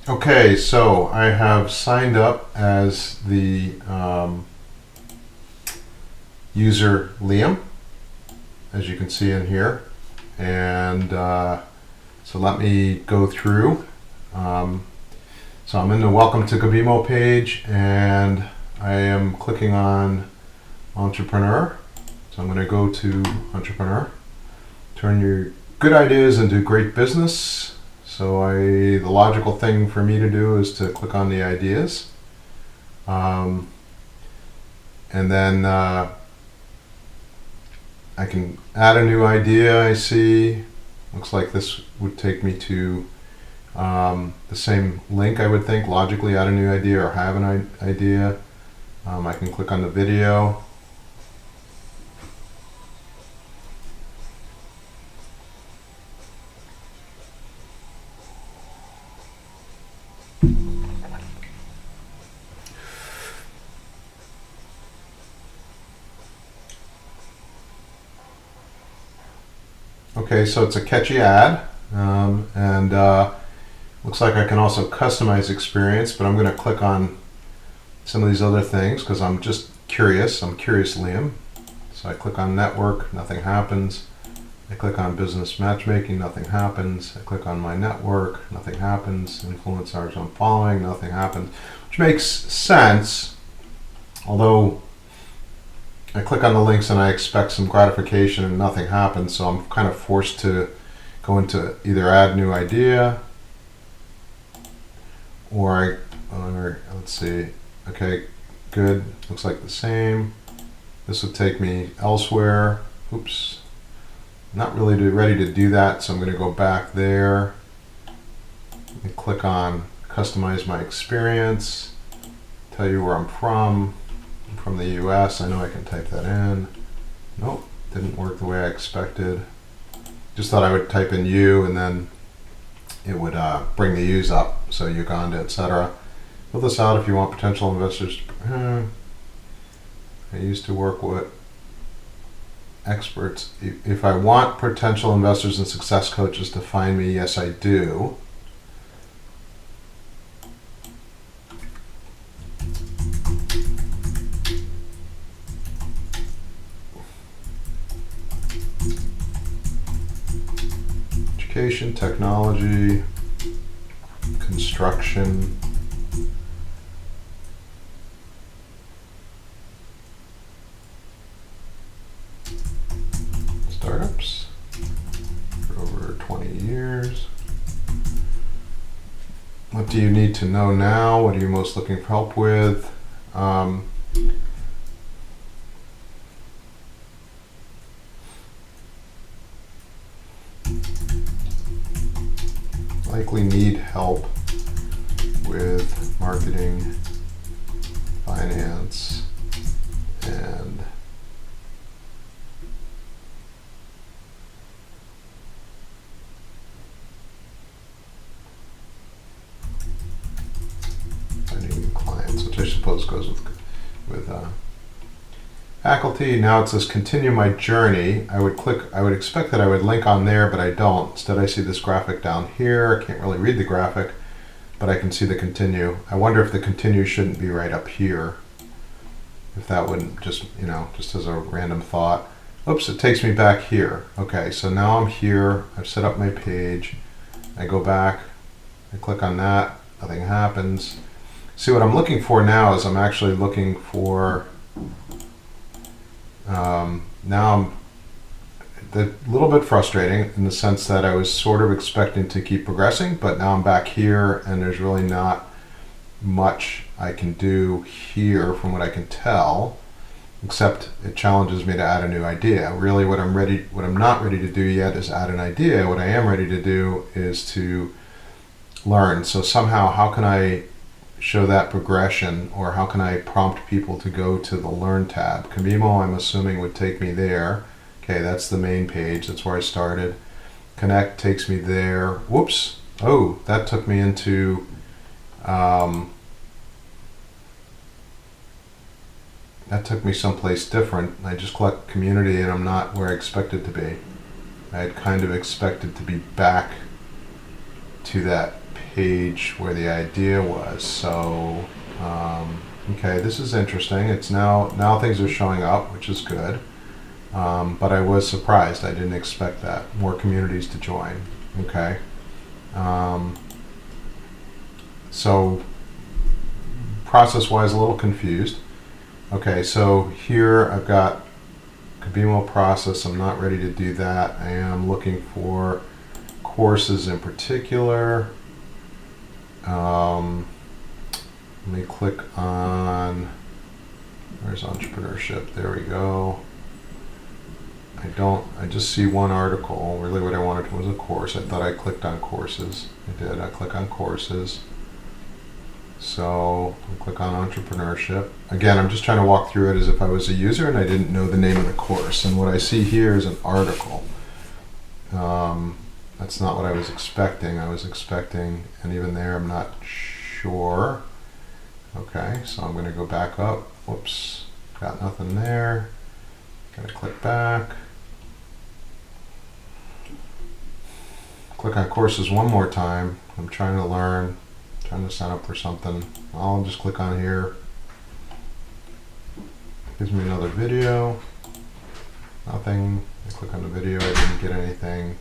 Okay, so I have signed up as the user Liam, as you can see in here. And so let me go through. So I'm in the Welcome to Cubimo page, and I am clicking on Entrepreneur. So I'm going to go to Entrepreneur. Turn your good ideas into great business. So the logical thing for me to do is to click on the ideas. And then I can add a new idea. I see. Looks like this would take me to the same link, I would think. Logically, add a new idea or have an idea. I can click on the video. Okay, so it's a catchy ad, and looks like I can also customize experience, but I'm going to click on some of these other things because I'm just curious. I'm curious, Liam. So I click on network, nothing happens. I click on business matchmaking, nothing happens. I click on my network, nothing happens. Influencers I'm following, nothing happens, which makes sense, although I click on the links and I expect some gratification and nothing happens, so I'm kind of forced to go into either add new idea or let's see, okay, good, looks like the same. This would take me elsewhere. Oops, not really ready to do that, so I'm going to go back there and click on customize my experience, tell you where I'm from. From the US. I know I can type that in. Nope, didn't work the way I expected. Just thought I would type in U and then it would bring the U's up, so Uganda, etc. Fill this out if you want potential investors. I used to work with experts. If I want potential investors and success coaches to find me, yes I do. Education, technology, construction, startups for over 20 years. What do you need to know now? What are you most looking for help with? Likely need help with marketing, finance, and finding new clients, which I suppose goes with faculty. Now it says continue my journey. I would expect that I would link on there, but I don't. Instead I see this graphic down here. I can't really read the graphic, but I can see the continue. I wonder if the continue shouldn't be right up here. If that wouldn't just as a random thought. Oops, it takes me back here. Okay, so now I'm here. I've set up my page. I go back, I click on that, nothing happens. See, what I'm looking for now is I'm actually looking for now I'm a little bit frustrating in the sense that I was sort of expecting to keep progressing, but now I'm back here and there's really not much I can do here from what I can tell, except it challenges me to add a new idea. Really what I'm not ready to do yet is add an idea. What I am ready to do is to learn. So somehow, how can I show that progression, or how can I prompt people to go to the Learn tab? Cubimo, I'm assuming, would take me there. Okay, that's the main page. That's where I started. Connect takes me there. Whoops. Oh, that took me into that took me someplace different. I just clicked community and I'm not where I expected to be. I had kind of expected to be back to that page where the idea was. So, okay, this is interesting. It's now things are showing up, which is good. But I was surprised. I didn't expect that. More communities to join. Okay. So process-wise, a little confused. Okay, so here I've got Cubimo process. I'm not ready to do that. I am looking for courses in particular. Let me click on, where's entrepreneurship? There we go. I just see one article. Really what I wanted was a course. I thought I clicked on courses. I did. I click on courses. So I'll click on entrepreneurship. Again, I'm just trying to walk through it as if I was a user and I didn't know the name of the course. And what I see here is an article. That's not what I was expecting. I was expecting, and even there I'm not sure. Okay, so I'm going to go back up. Whoops, got nothing there. Got to click back. Click on courses one more time. I'm trying to learn, trying to sign up for something. I'll just click on here. Gives me another video. Nothing. I click on the video, I didn't get anything.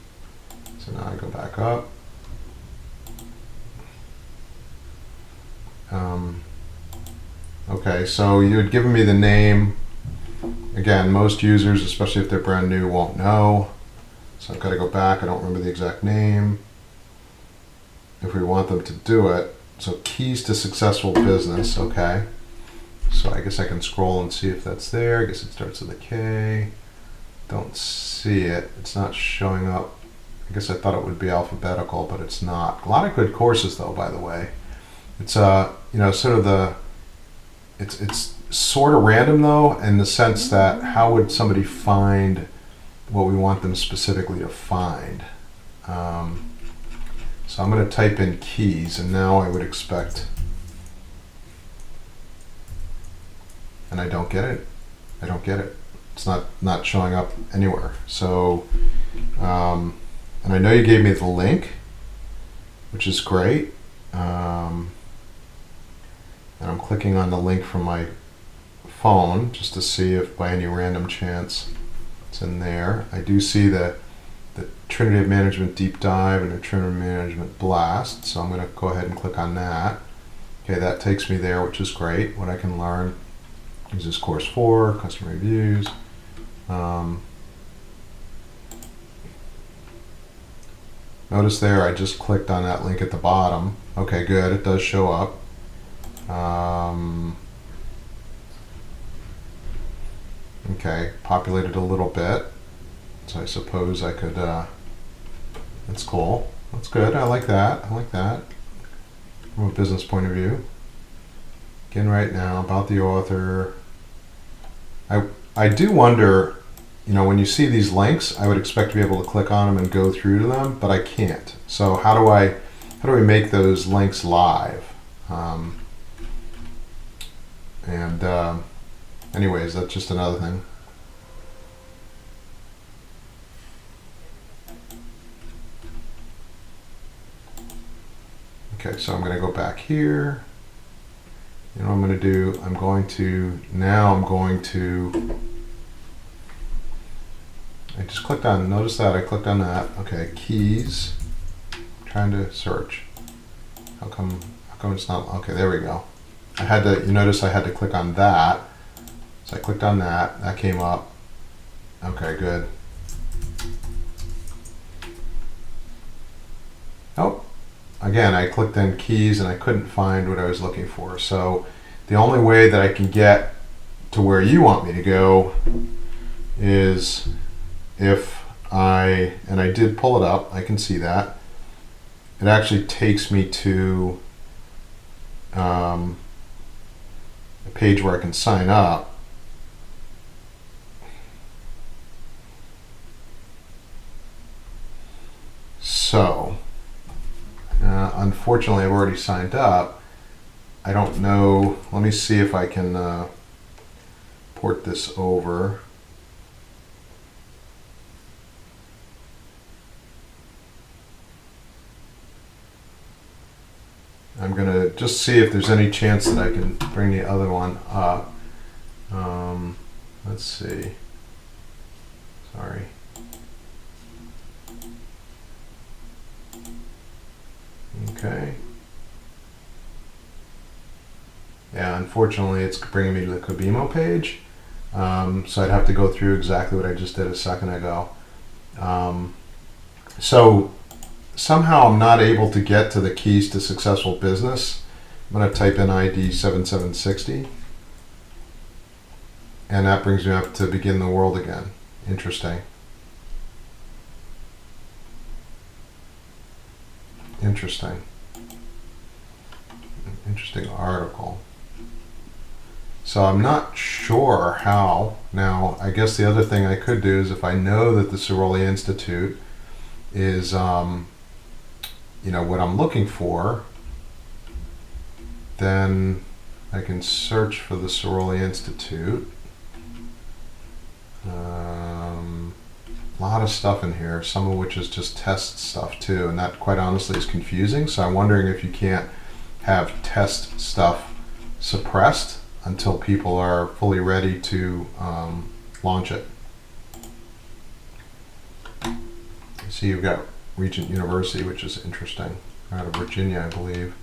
So now I go back up. Okay, so you had given me the name. Again, most users, especially if they're brand new, won't know. So I've got to go back. I don't remember the exact name. If we want them to do it. So keys to successful business. Okay. So I guess I can scroll and see if that's there. I guess it starts with a K. Don't see it. It's not showing up. I guess I thought it would be alphabetical, but it's not. A lot of good courses, though, by the way. It's sort of the. It's sort of random, though, in the sense that how would somebody find what we want them specifically to find? So I'm going to type in keys, and now I would expect, and I don't get it. I don't get it. It's not showing up anywhere. So, and I know you gave me the link, which is great. And I'm clicking on the link from my phone just to see if by any random chance it's in there. I do see the Trinity of Management Deep Dive and the Trinity of Management Blast, so I'm going to go ahead and click on that. Okay, that takes me there, which is great. What I can learn is this course 4, customer reviews. Notice there I just clicked on that link at the bottom. Okay, good, it does show up. Okay, populated a little bit, so I suppose I could, that's cool, that's good, I like that, from a business point of view. Again, right now, about the author, I do wonder, when you see these links, I would expect to be able to click on them and go through to them, but I can't. So how do we make those links live? Anyways, that's just another thing. Okay, so I'm going to go back here. You know what I'm going to do? I'm going to, I just clicked on, notice that I clicked on that. Okay, keys, trying to search. How come it's not, okay, there we go. You notice I had to click on that. So I clicked on that came up. Okay, good. Oh, again, I clicked on keys and I couldn't find what I was looking for. So the only way that I can get to where you want me to go is if and I did pull it up, I can see that. It actually takes me to a page where I can sign up. So, unfortunately, I've already signed up. I don't know. Let me see if I can port this over. I'm going to just see if there's any chance that I can bring the other one up. Let's see. Sorry. Okay. Yeah, unfortunately it's bringing me to the Cubimo page. So I'd have to go through exactly what I just did a second ago. So somehow I'm not able to get to the keys to successful business. I'm going to type in ID 7760. And that brings me up to begin the world again. Interesting. Interesting. Interesting article. So I'm not sure how. Now, I guess the other thing I could do is if I know that the Ciroli Institute is, what I'm looking for, then I can search for the Ciroli Institute. A lot of stuff in here, some of which is just test stuff too, and that quite honestly is confusing. So I'm wondering if you can't have test stuff suppressed until people are fully ready to launch it. See, you've got Regent University, which is interesting, out of Virginia, I believe.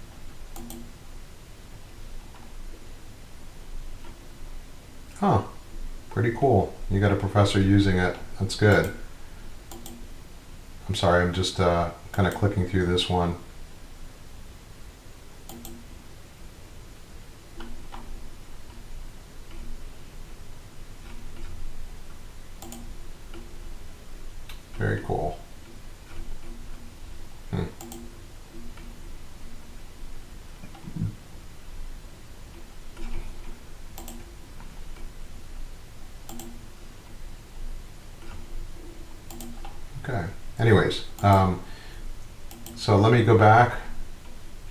Huh, pretty cool. You got a professor using it. That's good. I'm sorry, I'm just kind of clicking through this one. Very cool. Okay. Anyways, so let me go back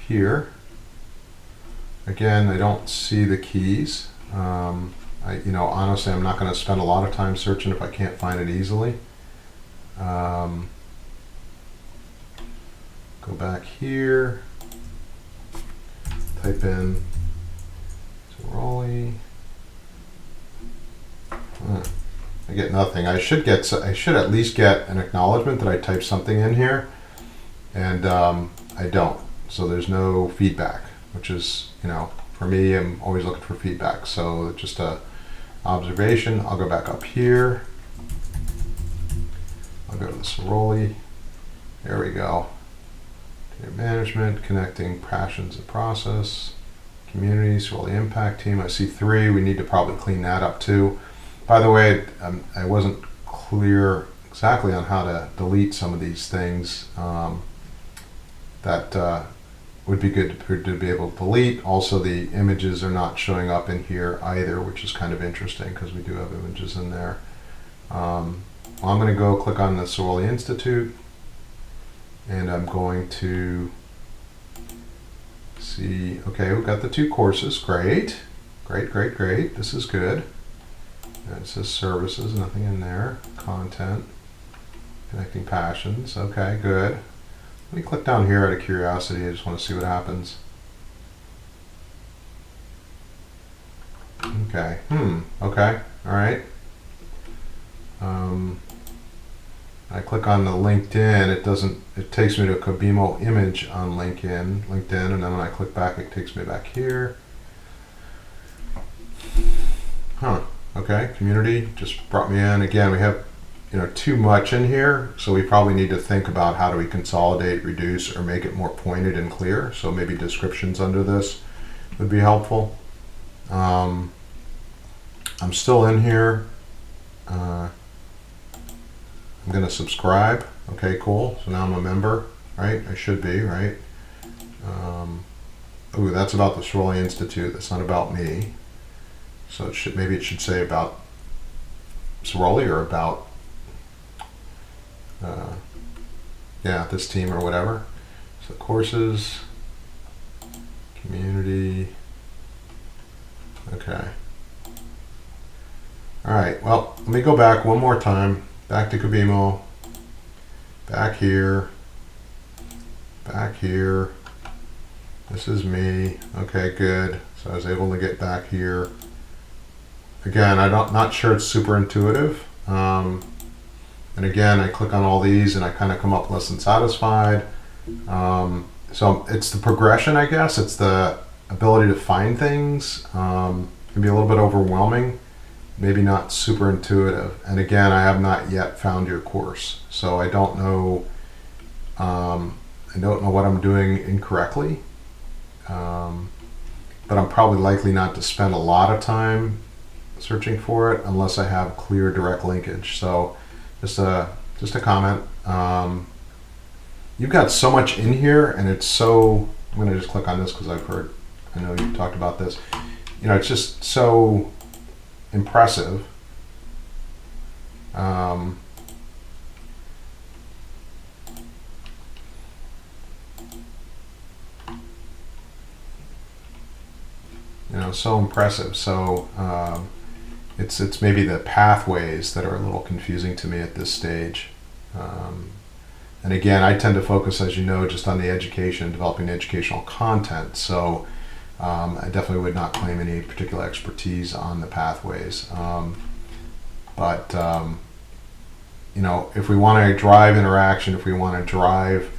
here. Again, I don't see the keys. Honestly, I'm not going to spend a lot of time searching if I can't find it easily. Go back here. Type in Ciroli. I get nothing. I should at least get an acknowledgement that I typed something in here, and I don't. So there's no feedback, which is, for me, I'm always looking for feedback. So just a observation. I'll go back up here. I'll go to the Ciroli. There we go. Data management, connecting passions and process, community, Ciroli impact team. I see 3. We need to probably clean that up too. By the way, I wasn't clear exactly on how to delete some of these things. That would be good to be able to delete. Also, the images are not showing up in here either, which is kind of interesting because we do have images in there. I'm going to go click on the Ciroli Institute, and I'm going to see, okay, we've got the 2 courses. Great. This is good. And it says services, nothing in there. Content, connecting passions. Okay, good. Let me click down here out of curiosity. I just want to see what happens. Okay. Okay. All right. I click on the LinkedIn. It takes me to a Cubimo image on LinkedIn, and then when I click back, it takes me back here. Huh. Okay, community just brought me in. Again, we have too much in here, so we probably need to think about how do we consolidate, reduce, or make it more pointed and clear. So maybe descriptions under this would be helpful. I'm still in here. I'm going to subscribe. Okay, cool. So now I'm a member, right? I should be, right? Ooh, that's about the Ciroli Institute. That's not about me. So maybe it should say about Ciroli or about this team or whatever. So courses, community. Okay. All right. Well, let me go back one more time. Back to Cubimo. Back here. This is me. Okay, good. So I was able to get back here. Again, not sure it's super intuitive. And again, I click on all these and I kind of come up less than satisfied. So it's the progression, I guess. It's the ability to find things. Can be a little bit overwhelming, maybe not super intuitive. And again, I have not yet found your course, so I don't know. I don't know what I'm doing incorrectly, but I'm probably likely not to spend a lot of time searching for it unless I have clear direct linkage. So just a comment. You've got so much in here, and it's so. I'm going to just click on this because I know you've talked about this. It's just so impressive. So impressive. So it's maybe the pathways that are a little confusing to me at this stage. And again, I tend to focus, as you know, just on the education, developing educational content. So I definitely would not claim any particular expertise on the pathways. But if we want to drive interaction, if we want to drive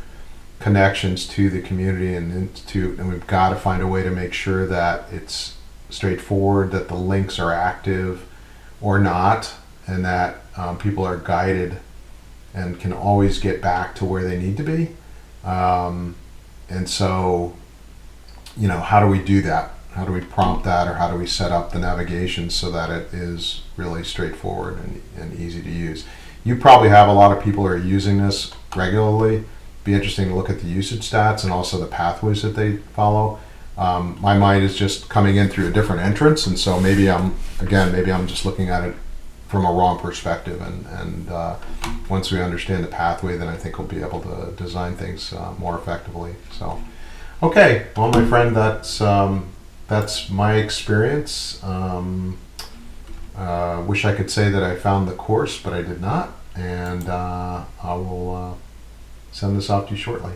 connections to the community and we've got to find a way to make sure that it's straightforward, that the links are active or not, and that people are guided and can always get back to where they need to be. And so, how do we do that? How do we prompt that, or how do we set up the navigation so that it is really straightforward and easy to use? You probably have a lot of people who are using this regularly. Be interesting to look at the usage stats and also the pathways that they follow. My mind is just coming in through a different entrance, and so maybe I'm just looking at it from a wrong perspective. And once we understand the pathway, then I think we'll be able to design things more effectively. So, okay, well, my friend, that's my experience. Wish I could say that I found the course, but I did not, and I will send this off to you shortly.